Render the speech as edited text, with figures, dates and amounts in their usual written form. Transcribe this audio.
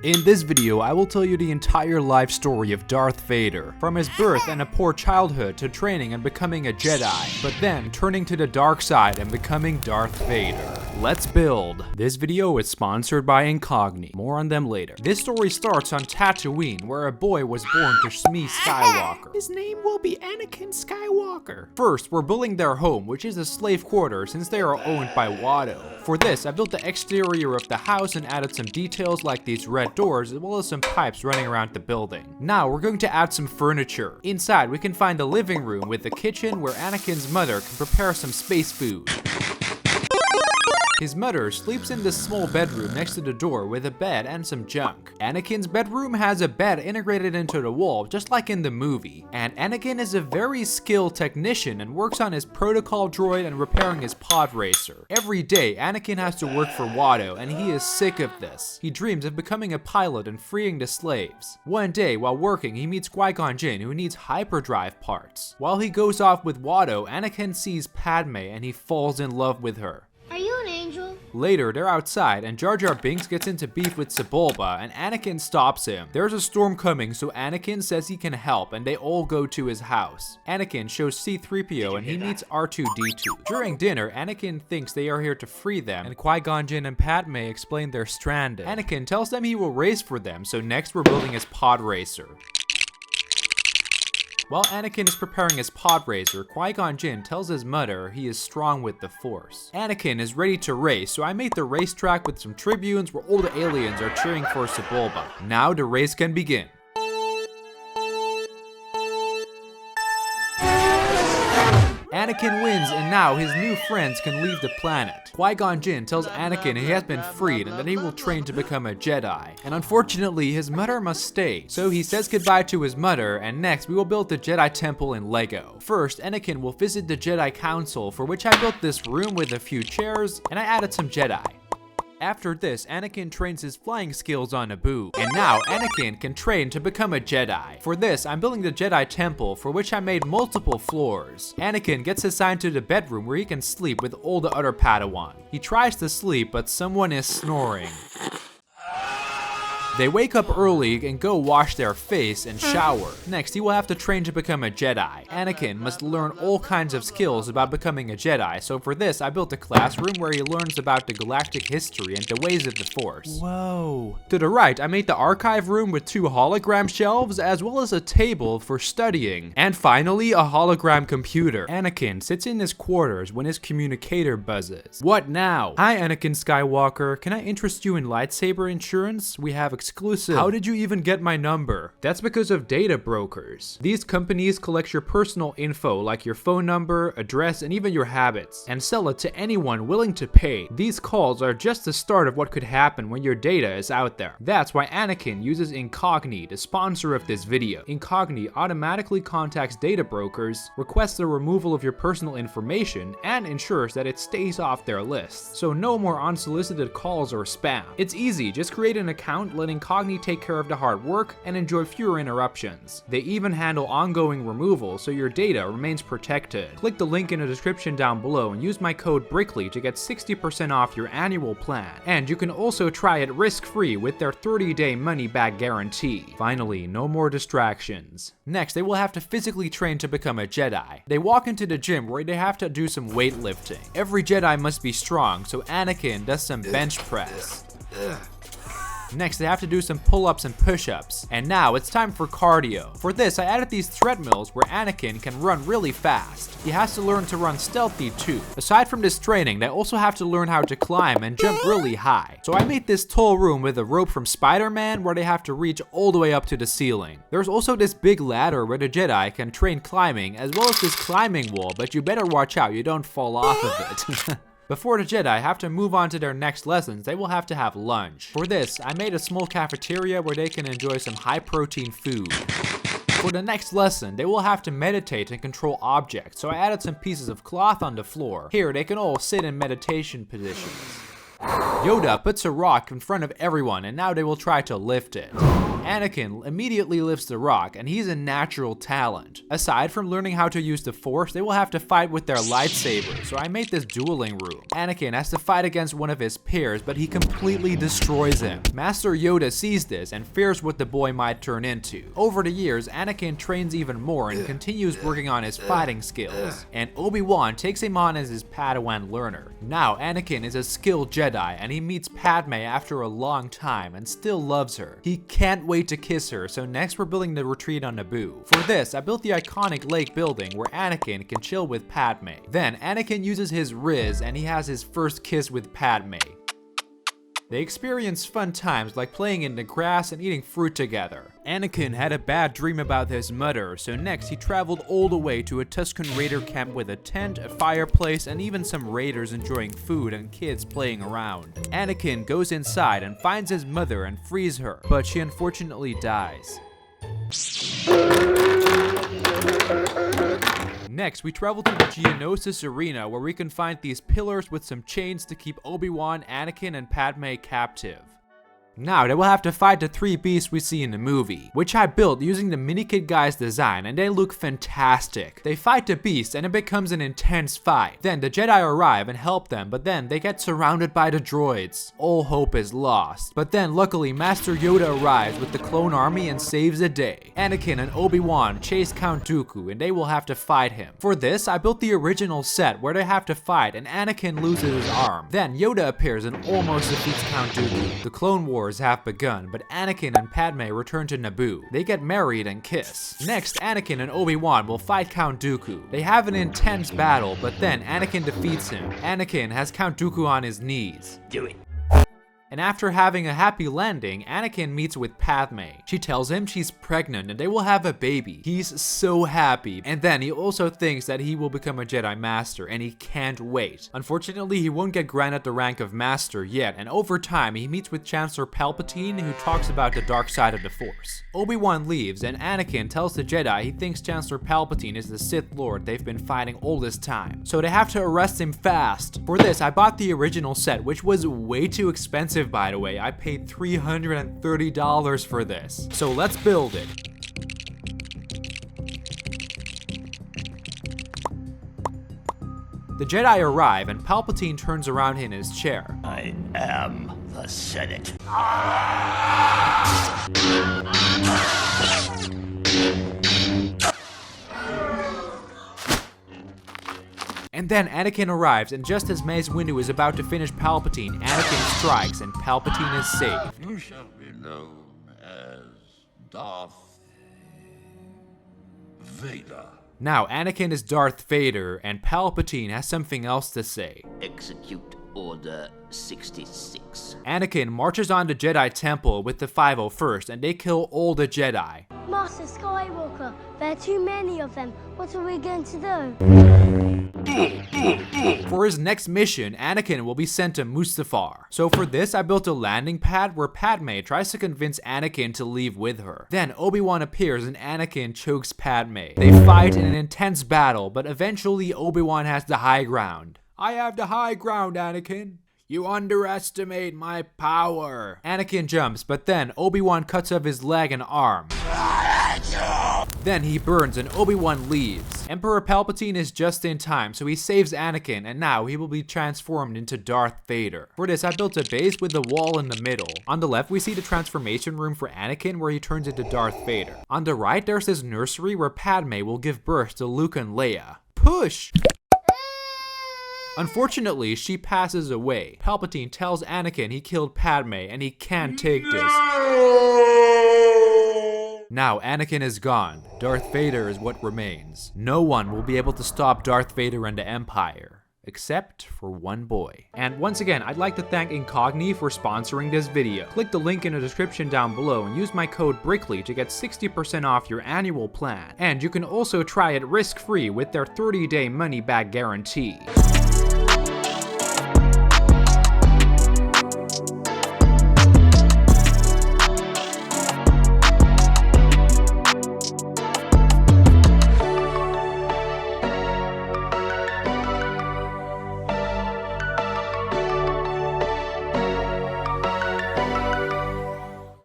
In this video, I will tell you the entire life story of Darth Vader, from his birth and a poor childhood to training and becoming a Jedi, but then turning to the dark side and becoming Darth Vader. Let's build. This video is sponsored by Incogni. More on them later. This story starts on Tatooine, where a boy was born to Shmi Skywalker. His name will be Anakin Skywalker. First, we're building their home, which is a slave quarter since they are owned by Watto. For this, I built the exterior of the house and added some details like these red doors as well as some pipes running around the building. Now we're going to add some furniture. Inside we can find the living room with the kitchen where Anakin's mother can prepare some space food. His mother sleeps in this small bedroom next to the door with a bed and some junk. Anakin's bedroom has a bed integrated into the wall just like in the movie. And Anakin is a very skilled technician and works on his protocol droid and repairing his pod racer. Every day Anakin has to work for Watto and he is sick of this. He dreams of becoming a pilot and freeing the slaves. One day while working he meets Qui-Gon Jinn who needs hyperdrive parts. While he goes off with Watto, Anakin sees Padme and he falls in love with her. Are you an angel? Later, they're outside and Jar Jar Binks gets into beef with Sebulba and Anakin stops him. There's a storm coming, so Anakin says he can help and they all go to his house. Anakin shows C-3PO and he meets R2-D2. During dinner, Anakin thinks they are here to free them and Qui-Gon Jinn and Padme explain they're stranded. Anakin tells them he will race for them, so next we're building his pod racer. While Anakin is preparing his pod racer, Qui-Gon Jinn tells his mother he is strong with the Force. Anakin is ready to race, so I made the racetrack with some tribunes where all the aliens are cheering for Sebulba. Now the race can begin. Anakin wins and now his new friends can leave the planet. Qui-Gon Jinn tells Anakin he has been freed and that he will train to become a Jedi. And unfortunately his mother must stay, so he says goodbye to his mother and next we will build the Jedi Temple in Lego. First, Anakin will visit the Jedi Council, for which I built this room with a few chairs and I added some Jedi. After this, Anakin trains his flying skills on Naboo, and now Anakin can train to become a Jedi. For this, I'm building the Jedi Temple, for which I made multiple floors. Anakin gets assigned to the bedroom where he can sleep with all the other Padawan. He tries to sleep, but someone is snoring. They wake up early and go wash their face and shower. Next, he will have to train to become a Jedi. Anakin must learn all kinds of skills about becoming a Jedi, so for this, I built a classroom where he learns about the galactic history and the ways of the Force. Whoa. To the right, I made the archive room with 2 hologram shelves, as well as a table for studying. And finally, a hologram computer. Anakin sits in his quarters when his communicator buzzes. What now? Hi, Anakin Skywalker. Can I interest you in lightsaber insurance? We have exclusive. How did you even get my number? That's because of data brokers. These companies collect your personal info like your phone number, address, and even your habits, and sell it to anyone willing to pay. These calls are just the start of what could happen when your data is out there. That's why Anakin uses Incogni, the sponsor of this video. Incogni automatically contacts data brokers, requests the removal of your personal information, and ensures that it stays off their list. So no more unsolicited calls or spam. It's easy, just create an account, letting Incogni take care of the hard work and enjoy fewer interruptions. They even handle ongoing removal so your data remains protected. Click the link in the description down below and use my code BRICKLY to get 60% off your annual plan. And you can also try it risk-free with their 30-day money-back guarantee. Finally, no more distractions. Next, they will have to physically train to become a Jedi. They walk into the gym where they have to do some weightlifting. Every Jedi must be strong, so Anakin does some bench press. Next, they have to do some pull-ups and push-ups. And now it's time for cardio. For this, I added these treadmills where Anakin can run really fast. He has to learn to run stealthy too. Aside from this training, they also have to learn how to climb and jump really high. So I made this tall room with a rope from Spider-Man where they have to reach all the way up to the ceiling. There's also this big ladder where the Jedi can train climbing, as well as this climbing wall, but you better watch out you don't fall off of it. Before the Jedi have to move on to their next lessons, they will have to have lunch. For this, I made a small cafeteria where they can enjoy some high-protein food. For the next lesson, they will have to meditate and control objects, so I added some pieces of cloth on the floor. Here, they can all sit in meditation positions. Yoda puts a rock in front of everyone and now they will try to lift it. Anakin immediately lifts the rock, and he's a natural talent. Aside from learning how to use the Force, they will have to fight with their lightsabers, so I made this dueling room. Anakin has to fight against one of his peers, but he completely destroys him. Master Yoda sees this and fears what the boy might turn into. Over the years, Anakin trains even more and continues working on his fighting skills, and Obi-Wan takes him on as his Padawan learner. Now Anakin is a skilled Jedi, and he meets Padme after a long time and still loves her. He can't wait to kiss her, so next we're building the retreat on Naboo. For this, I built the iconic lake building where Anakin can chill with Padme. Then Anakin uses his Riz and he has his first kiss with Padme. They experience fun times like playing in the grass and eating fruit together. Anakin had a bad dream about his mother, so next he traveled all the way to a Tusken Raider camp with a tent, a fireplace, and even some raiders enjoying food and kids playing around. Anakin goes inside and finds his mother and frees her, but she unfortunately dies. Next, we travel to the Geonosis Arena where we can find these pillars with some chains to keep Obi-Wan, Anakin, and Padme captive. Now they will have to fight the 3 beasts we see in the movie, which I built using the Minikid guy's design, and they look fantastic. They fight the beasts and it becomes an intense fight. Then the Jedi arrive and help them, but then they get surrounded by the droids. All hope is lost. But then luckily Master Yoda arrives with the clone army and saves the day. Anakin and Obi-Wan chase Count Dooku and they will have to fight him. For this, I built the original set where they have to fight and Anakin loses his arm. Then Yoda appears and almost defeats Count Dooku. The Clone Wars have begun, but Anakin and Padme return to Naboo. They get married and kiss. Next, Anakin and Obi-Wan will fight Count Dooku. They have an intense battle, but then Anakin defeats him. Anakin has Count Dooku on his knees. Do it. And after having a happy landing, Anakin meets with Padme. She tells him she's pregnant and they will have a baby. He's so happy. And then he also thinks that he will become a Jedi Master and he can't wait. Unfortunately, he won't get granted the rank of Master yet, and over time he meets with Chancellor Palpatine who talks about the dark side of the Force. Obi-Wan leaves and Anakin tells the Jedi he thinks Chancellor Palpatine is the Sith Lord they've been fighting all this time. So they have to arrest him fast. For this, I bought the original set, which was way too expensive. By the way, I paid $330 for this. So let's build it. The Jedi arrive and Palpatine turns around in his chair. I am the Senate. And then Anakin arrives, and just as Mace Windu is about to finish Palpatine, Anakin strikes and Palpatine is saved. You shall be known as Darth Vader. Now Anakin is Darth Vader, and Palpatine has something else to say. Execute Order 66. Anakin marches on the Jedi Temple with the 501st, and they kill all the Jedi. Master Skywalker, there are too many of them. What are we going to do? For his next mission, Anakin will be sent to Mustafar. So for this, I built a landing pad where Padme tries to convince Anakin to leave with her. Then Obi-Wan appears and Anakin chokes Padme. They fight in an intense battle, but eventually Obi-Wan has the high ground. I have the high ground, Anakin. You underestimate my power. Anakin jumps, but then Obi-Wan cuts off his leg and arm. Then he burns and Obi-Wan leaves. Emperor Palpatine is just in time, so he saves Anakin, and now he will be transformed into Darth Vader. For this, I built a base with a wall in the middle. On the left, we see the transformation room for Anakin where he turns into Darth Vader. On the right, there's this nursery where Padme will give birth to Luke and Leia. Push! Unfortunately, she passes away. Palpatine tells Anakin he killed Padme and he can't take this. Now Anakin is gone. Darth Vader is what remains. No one will be able to stop Darth Vader and the Empire, except for one boy. And once again, I'd like to thank Incogni for sponsoring this video. Click the link in the description down below and use my code BRICKLY to get 60% off your annual plan. And you can also try it risk-free with their 30-day money-back guarantee.